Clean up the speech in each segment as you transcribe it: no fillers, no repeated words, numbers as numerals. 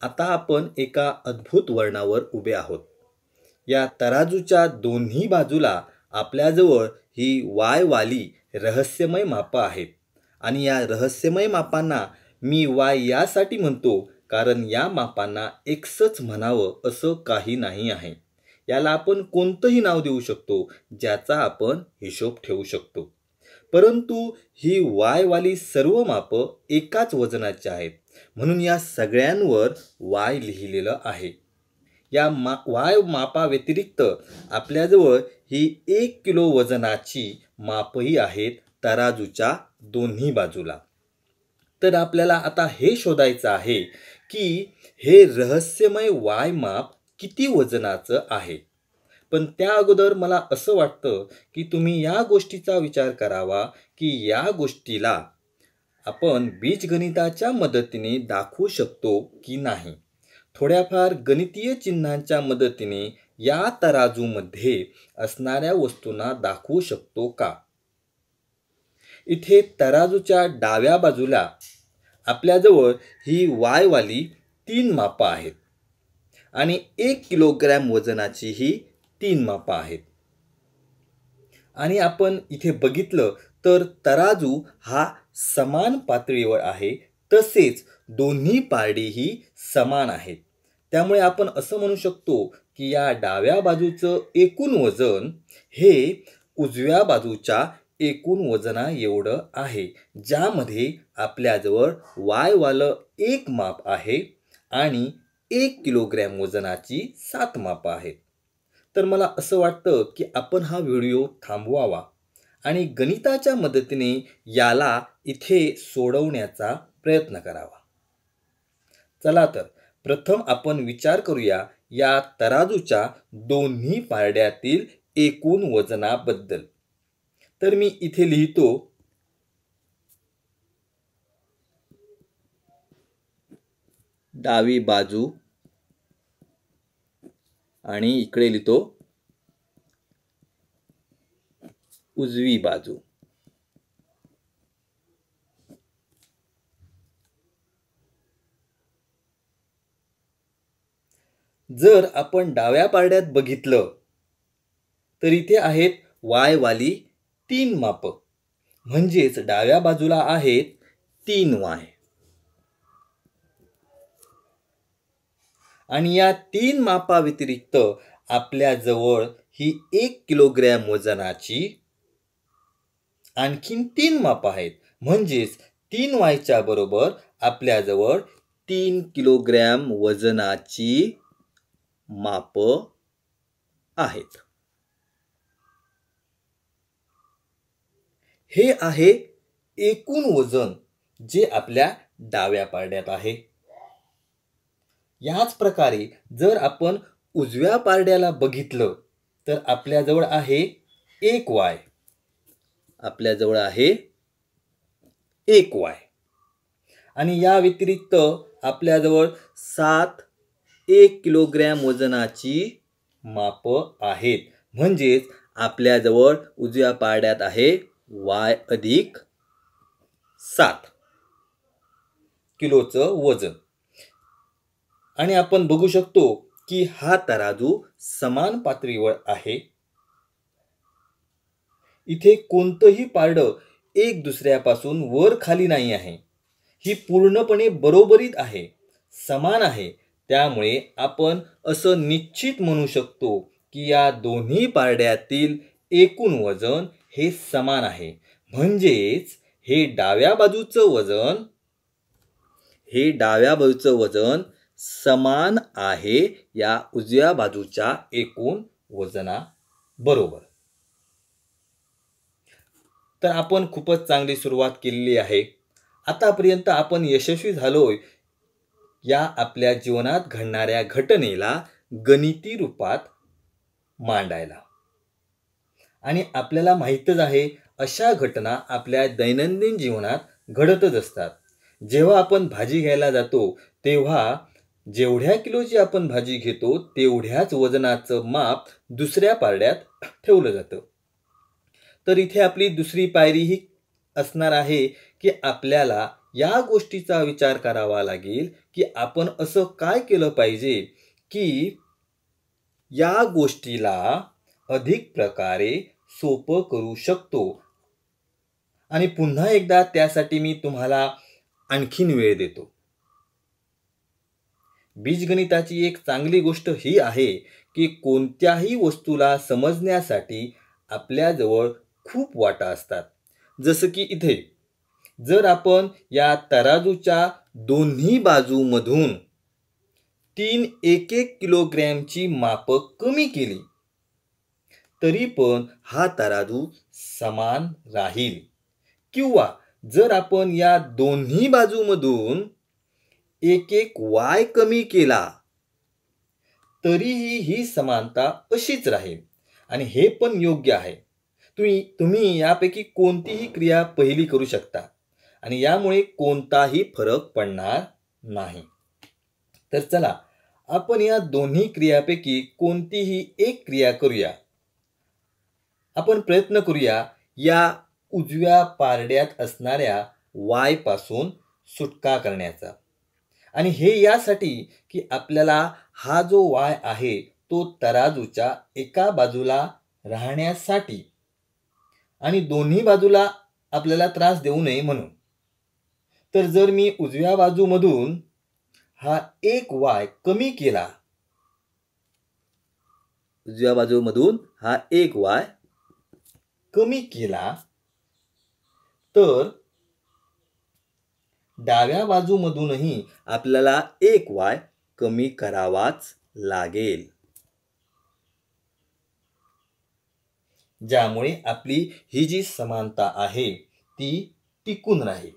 आता आपण एका अद्भुत वळणावर उभे आहोत. या तराजूच्या दोन्ही बाजूला आपल्याजवळ ही वायवाली रहस्यमय मापं आहेत. आणि या रहस्यमय मापांना मी वाय यासाठी म्हणतो कारण या मापांना एक्सच म्हणावं असं काही नाही आहे. याला आपण कोणतंही नाव देऊ शकतो ज्याचा आपण हिशोब ठेवू शकतो. परंतु ही वायवाली सर्व मापं एकाच वजनाची आहेत, म्हणून या सगळ्यांवर वाय लिहिलेलं आहे. या वाय मापाव्यतिरिक्त आपल्याजवळ ही 1 किलो वजनाची मापही आहेत तराजूच्या दोन्ही बाजूला. तर आपल्याला आता हे शोधायचं आहे की हे रहस्यमय वाय माप किती वजनाचं आहे. पण त्या अगोदर मला असं वाटतं की तुम्ही या गोष्टीचा विचार करावा की या गोष्टीला आपण बीजगणिताच्या मदतीने दाखवू शकतो की नाही. थोड्याफार गणितीय चिन्हांच्या मदतीने या तराजूमध्ये असणाऱ्या वस्तूंना दाखवू शकतो का. इथे तराजूच्या डाव्या बाजूला आपल्याजवळ ही वायवाली 3 मापं आहेत आणि 1 किलोग्रॅम वजनाची ही 3 मापं आहेत. आणि आपण इथे बघितलं तर तराजू हा समान पातळीवर आहे, तसेच दोन्ही पारडीही समान आहेत. त्यामुळे आपण असं म्हणू शकतो की या डाव्या बाजूचं एकूण वजन हे उजव्या बाजूच्या एकूण वजना एवढं आहे, ज्यामध्ये आपल्याजवळ वायवालं 1 माप आहे आणि 1 किलोग्रॅम वजनाची 7 मापं आहेत. तर मला असं वाटतं की आपण हा व्हिडिओ थांबवावा आणि गणिताच्या मदतीने याला इथे सोडवण्याचा प्रयत्न करावा. चला तर प्रथम आपण विचार करूया या तराजूच्या दोन्ही पारड्यातील एकूण वजनाबद्दल. तर मी इथे लिहितो डावी बाजू आणि इकडे लिहितो उजवी बाजू. जर आपण डाव्या पारड्यात बघितलं तर इथे आहेत वायवाली 3 मापं, म्हणजेच डाव्या बाजूला आहेत 3 वाय. आणि या 3 मापाव्यतिरिक्त आपल्याजवळ ही 1 किलोग्रॅम वजनाची आणखीन 3 मापं आहेत, म्हणजेच 3 वायच्या बरोबर आपल्याजवळ 3 किलोग्रॅम वजनाची मापं आहेत. हे आहे एकूण वजन जे आपल्या डाव्या पारड्यात आहे. याच प्रकारे जर आपण उजव्या पारड्याला बघितलं तर आपल्याजवळ आहे 1 वाय. आपल्याजवळ आहे 1 वाय आणि या व्यतिरिक्त आपल्याजवळ 7 1 किलोग्रॅम वजनाची मापं आहेत, म्हणजेच आपल्याजवळ उजव्या पारड्यात आहे वाय अधिक 7 किलोचं वजन. आणि आपण बघू शकतो की हा तराजू समान पातळीवर आहे. इथे कोणतंही पारडं एक दुसऱ्यापासून वर खाली नाही आहे. ही पूर्णपणे बरोबरीत आहे, समान आहे. त्यामुळे आपण असं निश्चित म्हणू शकतो की या दोन्ही पारड्यातील एकूण वजन हे समान आहे. म्हणजेच हे डाव्या बाजूचं वजन समान आहे या उजव्या बाजूच्या एकूण वजना बरोबर. तर आपण खूपच चांगली सुरुवात केलेली आहे. आतापर्यंत आपण यशस्वी झालोय या आपल्या जीवनात घडणाऱ्या घटनेला गणिती रूपात मांडायला. आणि आपल्याला माहीतच आहे अशा घटना आपल्या दैनंदिन जीवनात घडतच असतात. जेव्हा आपण भाजी घ्यायला जातो तेव्हा जेवढ्या किलोची आपण भाजी घेतो तेवढ्याच वजनाचं माप दुसऱ्या पारड्यात ठेवलं जातं. तर इथे आपली दुसरी पायरी ही असणार आहे की आपल्याला या गोष्टीचा विचार करावा लागेल की आपण असं काय केलं पाहिजे की या गोष्टीला अधिक प्रकारे सोपं करू शकतो. आणि पुन्हा एकदा त्यासाठी मी तुम्हाला आणखीन वेळ देतो. बीजगणिताची एक चांगली गोष्ट ही आहे की कोणत्याही वस्तूला समजण्यासाठी आपल्याजवळ खूप वाटा असतात. जसं की इथे जर आपण या तराजूच्या दोन्ही बाजूमधून 3 1-1 किलोग्रॅमची मापं कमी केली तरी पण हा तराजू समान राहील. किंवा जर आपण या दोन्ही बाजूमधून 1-1 वाय कमी केला तरीही ही समानता अशीच राहील आणि हे पण योग्य आहे. तुम्ही यापैकी कोणतीही क्रिया पहिली करू शकता आणि यामुळे कोणताही फरक पडणार नाही. तर चला आपण या दोन्ही क्रियापैकी कोणतीही एक क्रिया करूया. आपण प्रयत्न करूया या उजव्या पारड्यात असणाऱ्या y पासून सुटका करण्याचा. आणि हे यासाठी की आपल्याला हा जो y आहे तो तराजूच्या एका बाजूला राहण्यासाठी आणि दोन्ही बाजूला आपल्याला त्रास देऊ नये म्हणून. तर जर मी उजव्या बाजूमधून हा 1 y कमी केला, उजव्या बाजूमधून हा 1 y कमी केला तर डाव्या बाजूमधूनही आपल्याला 1 y कमी करावाच लागेल. ज्यामुळे आपली ही जी समानता आहे ती टिकून राहील.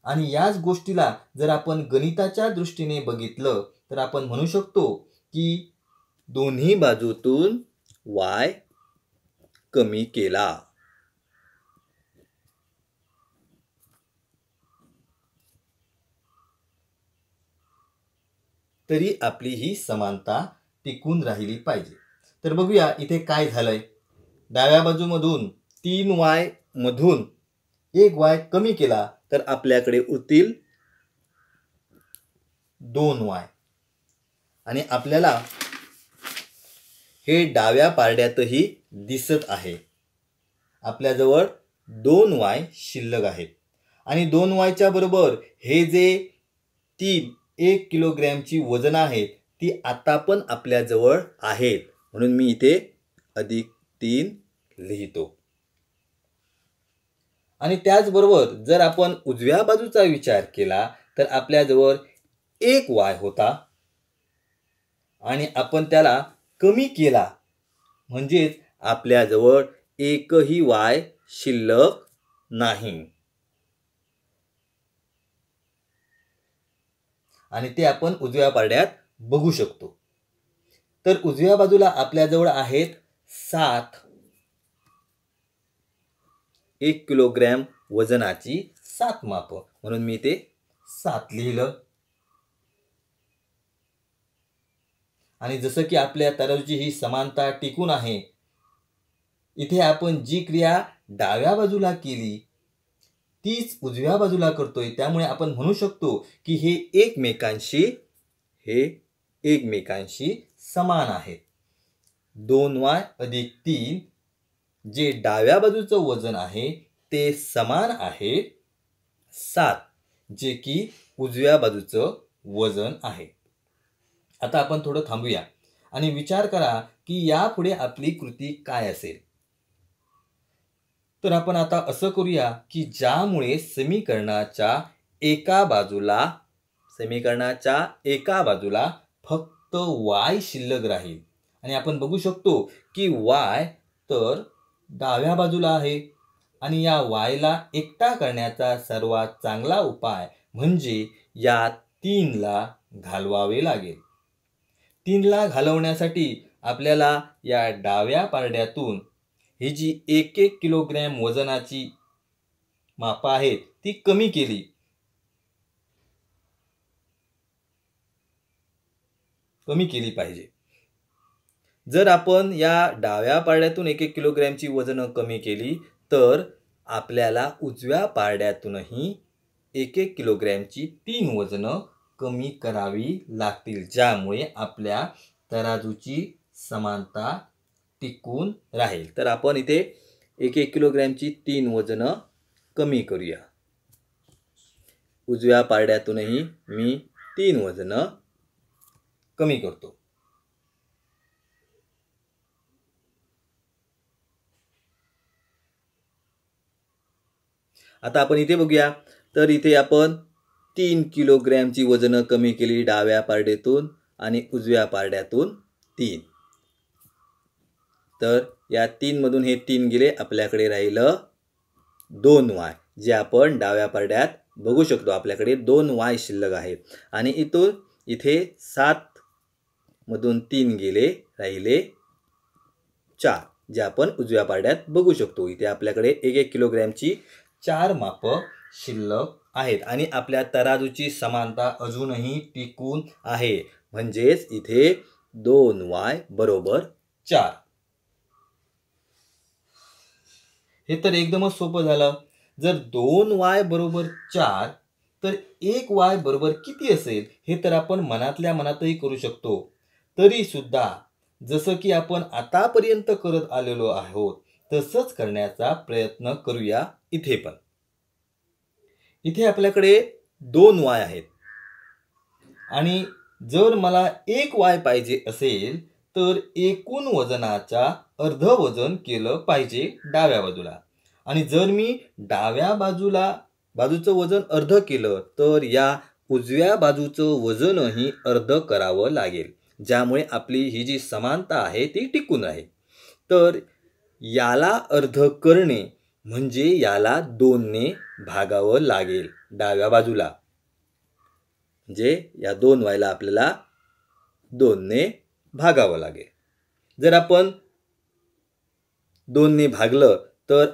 आणि याच गोष्टीला जर आपण गणिताच्या दृष्टीने बघितलं तर आपण म्हणू शकतो की दोन्ही बाजूतून y कमी केला. तरी आपली ही समानता टिकून राहिली पाहिजे. तर बघूया इथे काय झालंय. डाव्या बाजूमधून 3y मधून 1 y कमी केला तर आपल्याकडे उरतील 2y. आणि आपल्याला हे डाव्या पारड्यातही दिसत आहे. आपल्याजवळ 2y शिल्लक आहेत. आणि 2y च्या बरोबर हे जे 1 किलोग्रॅमची वजन आहेत ती आता पण आपल्याजवळ आहेत. म्हणून मी इथे +3 लिहितो. आणि त्याचबरोबर जर आपण उजव्या बाजूचा विचार केला तर आपल्याजवळ 1 y होता आणि आपण त्याला कमी केला म्हणजेच आपल्याजवळ एकही y शिल्लक नाही. आणि ते आपण उजव्या पारड्यात बघू शकतो. तर उजव्या बाजूला आपल्याजवळ आहेत 7 1 किलोग्रॅम वजनाची 7 मापं. म्हणून मी ते 7 लिहिलं. आणि जसं की आपल्या तराजूची ही समानता टिकून आहे, इथे आपण जी क्रिया डाव्या बाजूला केली तीच उजव्या बाजूला करतोय. त्यामुळे आपण म्हणू शकतो की हे एकमेकांशी समान आहेत. 2y + 3 जे डाव्या बाजूचं वजन आहे ते समान आहे 7 जे की उजव्या बाजूचं वजन आहे. आता आपण थोडं थांबूया आणि विचार करा की यापुढे आपली कृती काय असेल. तर आपण आता असं करूया की ज्यामुळे समीकरणाच्या एका बाजूला फक्त y शिल्लक राहील. आणि आपण बघू शकतो की y तर डाव्या बाजूला आहे आणि या y ला एकटा करण्याचा सर्वात चांगला उपाय म्हणजे या 3 ला घालवावे लागेल. 3 ला घालवण्यासाठी आपल्याला या डाव्या पारड्यातून ही जी 1-1 किलोग्रॅम वजनाची मापं आहेत ती कमी केली. पाहिजे. जर आपण या डाव्या पारड्यातून 1-1 किलोग्रॅमची वजन कमी केली तर आपल्याला उजव्या पारड्यातूनही 1-1 किलोग्रॅमची 3 वजनं कमी करावी लागतील, ज्यामुळे आपल्या तराजूची समानता टिकून राहील. तर आपण इथे 1-1 किलोग्रॅमची 3 वजनं कमी करूया. उजव्या पारड्यातूनही मी 3 वजनं कमी करतो. आता आपण इथे बघूया. तर इथे आपण 3 किलोग्रॅमची वजनं कमी केली डाव्या पारड्यातून आणि उजव्या पारड्यातून 3. तर या 3 मधून हे 3 गेले, आपल्याकडे राहिलं 2y, जे आपण डाव्या पारड्यात बघू शकतो. आपल्याकडे 2y शिल्लक आहेत. आणि इथे 7 मधून 3 गेले, राहिले 4, जे आपण उजव्या पारड्यात बघू शकतो. इथे आपल्याकडे 1-1 किलोग्रॅमची 4 मापं शिल्लक आहेत आणि आपल्या तराजूची समानता अजूनही टिकून आहे. म्हणजेच इथे 2y बरोबर 4. हे तर एकदमच सोपं झालं. जर 2y बरोबर 4 तर 1y बरोबर किती असेल हे तर आपण मनातल्या मनातही करू शकतो. तरी सुद्धा जसं की आपण आतापर्यंत करत आलेलो आहोत तसंच करण्याचा प्रयत्न करूया इथे पण. इथे आपल्याकडे 2y आहेत आणि जर मला 1y पाहिजे असेल तर एकूण वजनाच्या अर्ध वजन केलं पाहिजे डाव्या बाजूला. आणि जर मी डाव्या बाजूचं वजन अर्ध केलं तर या उजव्या बाजूचं वजनही अर्ध करावं लागेल, ज्यामुळे आपली ही जी समानता आहे ती टिकून राहील. तर याला अर्ध करणे म्हणजे याला 2 ने भागावं लागेल डाव्या बाजूला. म्हणजे या 2y ला आपल्याला 2 ने भागावं लागेल. जर आपण 2 ने भागलं तर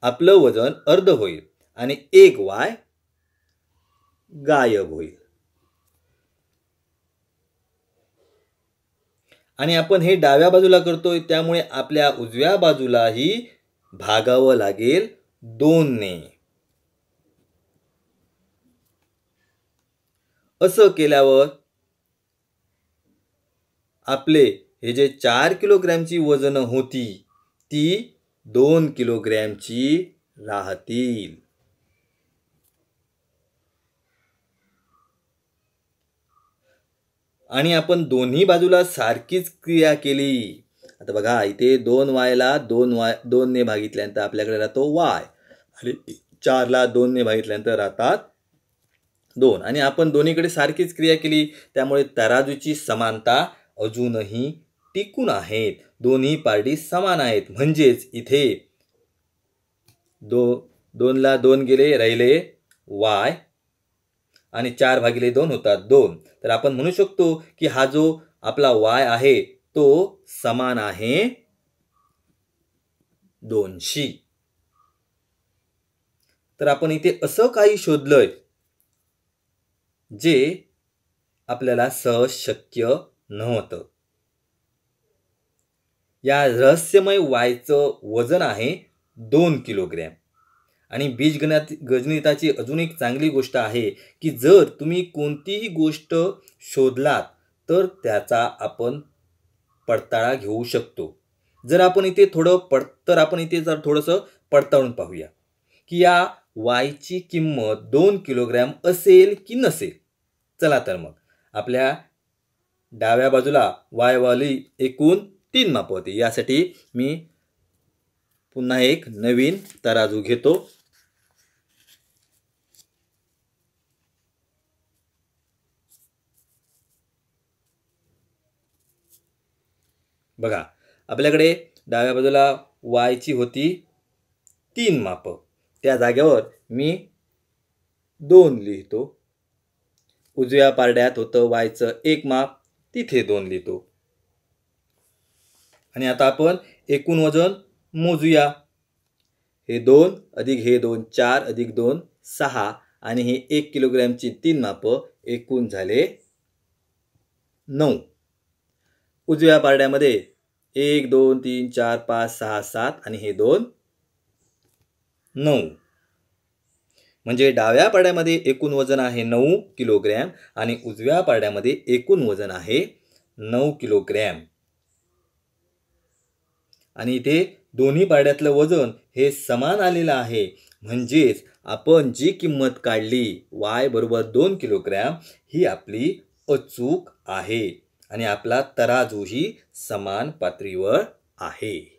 आपलं वजन अर्ध होईल आणि 1y गायब होईल. आणि आपण हे डाव्या बाजूला करतोय, त्यामुळे आपल्या उजव्या बाजूलाही भागावं लागेल 2 ने. असं केल्यावर आपले हे जे 4 किलोग्रॅमची वजन होती ती 2 किलोग्रॅमची राहतील. आणि आपण दोन्ही बाजूला सारखीच क्रिया केली. आता बघा इथे 2y ला 2 ने भागितल्यानंतर आपल्याकडे राहतो y आणि 4 ला 2 ने भागितल्यानंतर राहतात 2. आणि आपण दोन्हीकडे सारखीच क्रिया केली, त्यामुळे तराजूची समानता अजूनही टिकून आहेत. दोन्ही पारडी समान आहेत. म्हणजेच इथे 2 ला 2 गेले, राहिले y आणि 4 भागिले 2 होतात 2. तर आपण म्हणू शकतो की हा जो आपला y आहे तो समान आहे 2शी. तर आपण इथे असं काही शोधलंय जे आपल्याला सहज शक्य नव्हतं. या रहस्यमय yचं वजन आहे 2 किलोग्रॅम. आणि बीजगणिताची अजून एक चांगली गोष्ट आहे की जर तुम्ही कोणतीही गोष्ट शोधलात तर त्याचा आपण पडताळा घेऊ शकतो. जर आपण इथे जर थोडंसं पडताळून पाहूया की या yची किंमत 2 किलोग्रॅम असेल की नसेल. चला तर मग आपल्या डाव्या बाजूला y वाली एकूण 3 मापं होती. यासाठी मी पुन्हा एक नवीन तराजू घेतो. बघा आपल्याकडे डाव्या बाजूला yची होती 3 मापं. त्या जागेवर मी 2 लिहितो. उजव्या पारड्यात होतं yचं 1 माप, तिथे 2 लिहितो. आणि आता आपण एकूण वजन मोजूया. हे 2 अधिक हे 2 4 अधिक 2 6 आणि हे 1 किलोग्रॅमची 3 मापं एकूण झाले 9. उजव्या पारड्यामध्ये 1 2 3 4 5 6 7 आणि हे 2 9. म्हणजे डाव्या पारड्यामध्ये एकूण वजन आहे 9 किलोग्रॅम आणि उजव्या पारड्यामध्ये एकूण वजन आहे 9 किलोग्रॅम. आणि इथे दोन्ही पारड्यातलं वजन हे समान आलेलं आहे. म्हणजेच आपण जी किंमत काढली y बरोबर 2 किलोग्रॅम ही आपली अचूक आहे आणि आपला तराजूही समान पातळीवर आहे.